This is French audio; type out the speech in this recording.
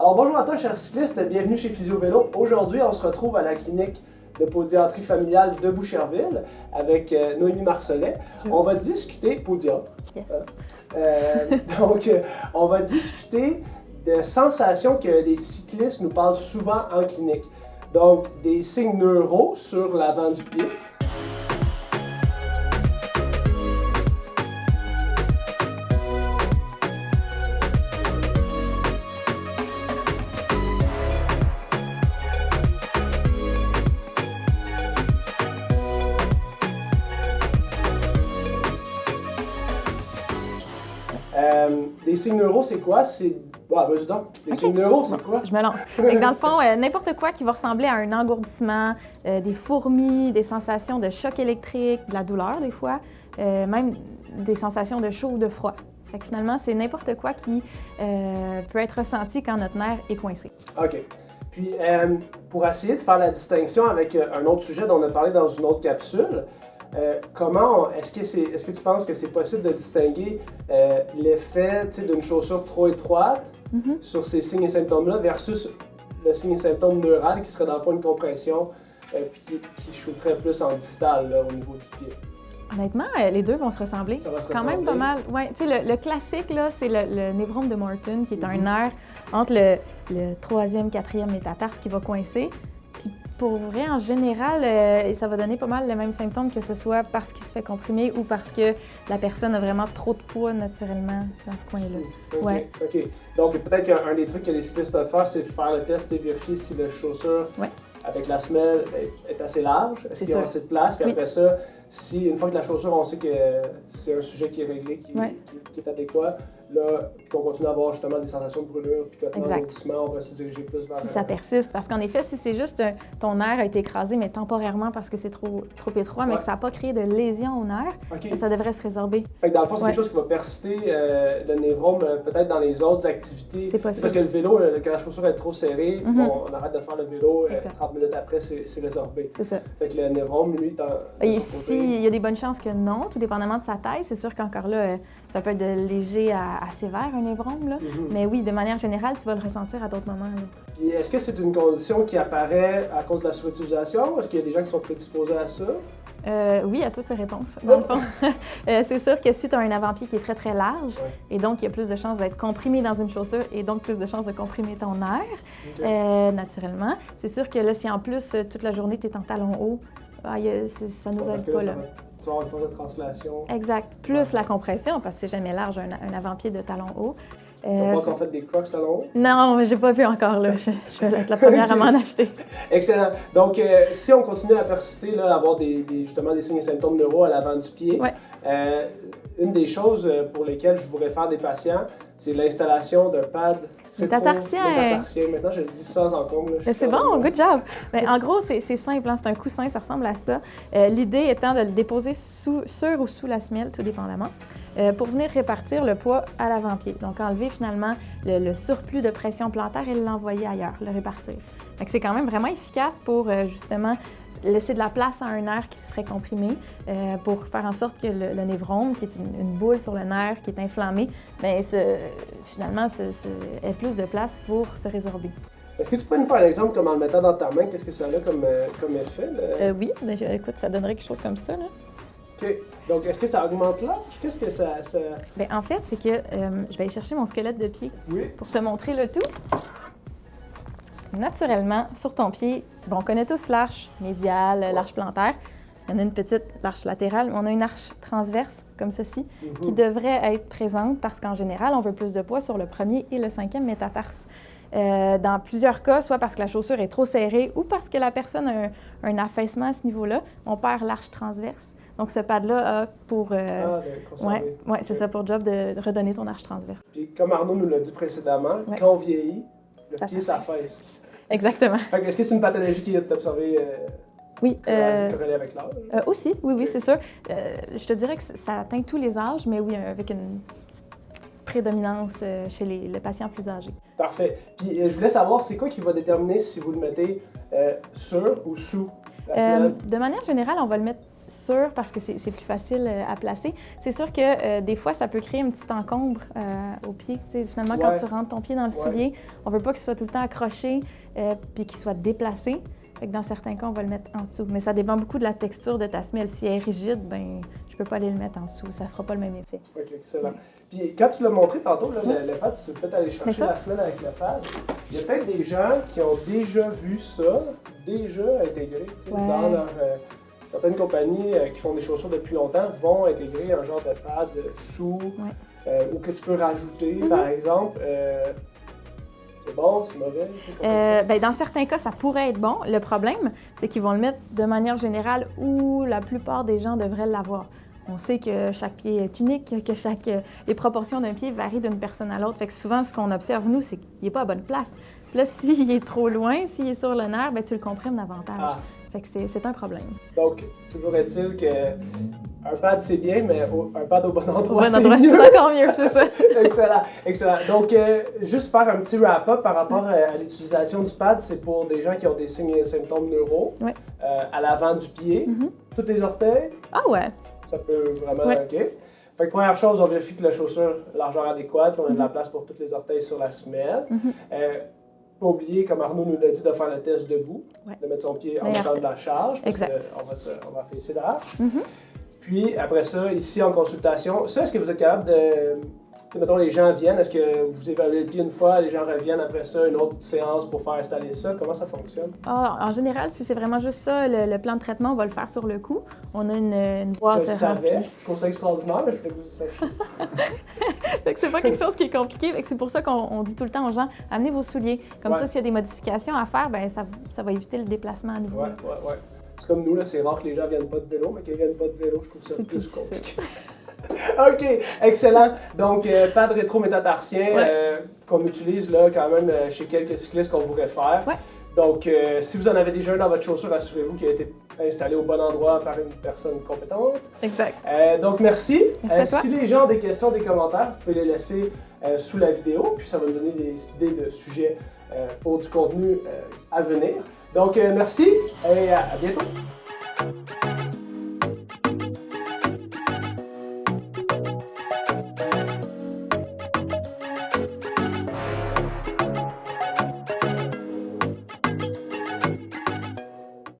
Alors bonjour à toi, chers cyclistes, bienvenue chez Physio Vélo. Aujourd'hui, on se retrouve à la clinique de podiatrie familiale de Boucherville avec Noémie Marcellet. On va discuter, podiatre. Yes. On va discuter de sensations que les cyclistes nous parlent souvent en clinique. Donc, des signes neuro sur l'avant du pied. Des signes neuro, c'est quoi? Vas-y donc. Des signes neuro, c'est quoi? Je me lance. Donc, dans le fond, n'importe quoi qui va ressembler à un engourdissement, des fourmis, des sensations de choc électrique, de la douleur des fois, même des sensations de chaud ou de froid. Fait que finalement, c'est n'importe quoi qui peut être ressenti quand notre nerf est coincé. OK. Puis, pour essayer de faire la distinction avec un autre sujet dont on a parlé dans une autre capsule, est-ce que tu penses que c'est possible de distinguer l'effet d'une chaussure trop étroite sur ces signes et symptômes-là versus le signe et symptôme neural qui serait dans le fond une compression puis qui shooterait plus en distal là, au niveau du pied? Honnêtement, les deux vont se ressembler. Ça va se Quand ressembler. même pas mal. Ouais, tu sais, le classique, là, c'est le névrome de Morton, qui est un nerf entre le troisième, quatrième métatarse qui va coincer. Puis pour vrai, en général, ça va donner pas mal les mêmes symptômes, que ce soit parce qu'il se fait comprimer ou parce que la personne a vraiment trop de poids naturellement dans ce coin-là. OK, Ouais. OK. Donc, peut-être qu'un des trucs que les cyclistes peuvent faire, c'est faire le test et vérifier si la chaussure avec la semelle est assez large, est-ce qu'il y a assez de place, puis après ça, si une fois que la chaussure, on sait que c'est un sujet qui est réglé, qui est adéquat, là, qu'on continue à avoir justement des sensations de brûlure, puis d'engourdissement, on va se diriger plus vers... Si ça persiste, parce qu'en effet, si c'est juste ton nerf a été écrasé, mais temporairement parce que c'est trop étroit, mais que ça n'a pas créé de lésion au nerf, ça devrait se résorber. Fait que dans le fond, c'est quelque chose qui va persister le névrome peut-être dans les autres activités. C'est possible. Parce que le vélo, quand la chaussure est trop serrée, on arrête de faire le vélo, 30 minutes après, c'est résorbé. C'est ça. Fait que le névrome, lui, il y a des bonnes chances que non, tout dépendamment de sa taille. C'est sûr qu'encore là, ça peut être de léger à sévère, un névrome, là. Mais oui, de manière générale, tu vas le ressentir à d'autres moments. Là. Puis est-ce que c'est une condition qui apparaît à cause de la surutilisation? Est-ce qu'il y a des gens qui sont prédisposés à ça? Oui, à toutes ces réponses, dans le fond. C'est sûr que si tu as un avant-pied qui est très, très large, et donc il y a plus de chances d'être comprimé dans une chaussure et donc plus de chances de comprimer ton nerf, naturellement. C'est sûr que là, si en plus, toute la journée, tu es en talon haut, ça nous aide pas, là. Tu vas avoir une force de translation. Exact. Plus la compression, parce que c'est jamais large, un avant-pied de talon haut. Tu n'as pas encore fait des crocs talon haut? Non, j'ai pas vu encore, là. Je vais être la première à m'en acheter. Excellent. Donc, si on continue à persister, là, à avoir justement des signes et symptômes neuro à l'avant du pied, une des choses pour lesquelles je vous réfère des patients, c'est l'installation d'un pad métatarsien. Maintenant, je le dis sans encombre. C'est bon, good job. Mais en gros, c'est simple, hein, c'est un coussin, ça ressemble à ça. L'idée étant de le déposer sur ou sous la semelle, tout dépendamment, pour venir répartir le poids à l'avant-pied. Donc, enlever finalement le surplus de pression plantaire et l'envoyer ailleurs, le répartir. Donc, c'est quand même vraiment efficace pour justement laisser de la place à un nerf qui se ferait comprimer pour faire en sorte que le névrome, qui est une boule sur le nerf qui est inflammée, bien, finalement, ait plus de place pour se résorber. Est-ce que tu pourrais nous faire un exemple comme en le mettant dans ta main? Qu'est-ce que ça a comme effet? Oui, écoute, ça donnerait quelque chose comme ça, là. OK. Donc, est-ce que ça augmente l'âge? Qu'est-ce que ça... Bien, en fait, c'est que je vais aller chercher mon squelette de pied pour te montrer le tout. Naturellement, sur ton pied, on connaît tous l'arche médiale, l'arche plantaire. Il y en a une petite, l'arche latérale, mais on a une arche transverse, comme ceci, qui devrait être présente parce qu'en général, on veut plus de poids sur le premier et le cinquième métatarse. Dans plusieurs cas, soit parce que la chaussure est trop serrée ou parce que la personne a un affaissement à ce niveau-là, on perd l'arche transverse. Donc, ce pad-là a pour... c'est ça, pour job de redonner ton arche transverse. Puis, comme Arnaud nous l'a dit précédemment, quand on vieillit, le pied s'affaisse. Exactement. Fait que est-ce que c'est une pathologie qui est observée corrélée avec l'âge? Aussi, oui, c'est sûr. Je te dirais que ça atteint tous les âges, mais oui, avec une petite prédominance chez les patients plus âgés. Parfait. Puis, je voulais savoir, c'est quoi qui va déterminer si vous le mettez sur ou sous la semelle? De manière générale, on va le mettre sûr parce que c'est plus facile à placer. C'est sûr que des fois, ça peut créer une petite encombre au pied. T'sais, finalement, quand tu rentres ton pied dans le soulier, on veut pas qu'il soit tout le temps accroché puis qu'il soit déplacé. Fait que dans certains cas, on va le mettre en dessous. Mais ça dépend beaucoup de la texture de ta semelle. Si elle est rigide, ben je peux pas aller le mettre en dessous. Ça fera pas le même effet. OK, excellent. Puis quand tu l'as montré tantôt, là, le pad, tu peux peut-être aller chercher la semelle avec le pad. Il y a peut-être des gens qui ont déjà vu ça, déjà intégré dans leur... certaines compagnies qui font des chaussures depuis longtemps vont intégrer un genre de pad sous ou que tu peux rajouter, par exemple. C'est bon, c'est mauvais? Ben, dans certains cas, ça pourrait être bon. Le problème, c'est qu'ils vont le mettre de manière générale où la plupart des gens devraient l'avoir. On sait que chaque pied est unique, que les proportions d'un pied varient d'une personne à l'autre. Fait que souvent, ce qu'on observe, nous, c'est qu'il n'est pas à bonne place. Puis là, s'il est trop loin, s'il est sur le nerf, ben, tu le comprimes davantage. Fait que c'est un problème. Donc, toujours est-il qu'un pad, c'est bien, mais un pad au bon endroit, c'est mieux. C'est encore mieux, c'est ça. Excellent, excellent. Donc, juste faire un petit wrap-up par rapport à l'utilisation du pad, c'est pour des gens qui ont des signes et symptômes neuro, à l'avant du pied, tous les orteils. Ah ouais. Ça peut vraiment... OK. Fait que première chose, on vérifie que la chaussure largeur adéquate, qu'on a de la place pour tous les orteils sur la semelle. Pas oublier, comme Arnaud nous l'a dit, de faire le test debout, de mettre son pied en même temps de la charge, parce qu'on va faire ici l'arche. Puis après ça, ici en consultation, ça, est-ce que vous êtes capable de... Mettons, les gens viennent, est-ce que vous évaluez le pied une fois, les gens reviennent après ça, une autre séance pour faire installer ça? Comment ça fonctionne? En général, si c'est vraiment juste ça, le plan de traitement, on va le faire sur le coup. On a une boîte remplie. Je savais, je trouve ça extraordinaire, mais je voulais que vous le sachiez. Fait que c'est pas quelque chose qui est compliqué. Fait que c'est pour ça qu'on dit tout le temps aux gens, amenez vos souliers. Comme ça, s'il y a des modifications à faire, ben ça va éviter le déplacement à nouveau. Ouais. C'est comme nous, là, c'est rare que les gens viennent pas de vélo, mais qu'ils viennent pas de vélo, je trouve ça plus compliqué. OK, excellent. Donc, pad rétro-métatarsien qu'on utilise là quand même chez quelques cyclistes qu'on vous réfère. Donc, si vous en avez déjà un dans votre chaussure, assurez-vous qu'il a été installé au bon endroit par une personne compétente. Exact. Donc, merci. Merci si les gens ont des questions, des commentaires, vous pouvez les laisser sous la vidéo, puis ça va me donner des idées de sujets pour du contenu à venir. Donc, merci et à bientôt.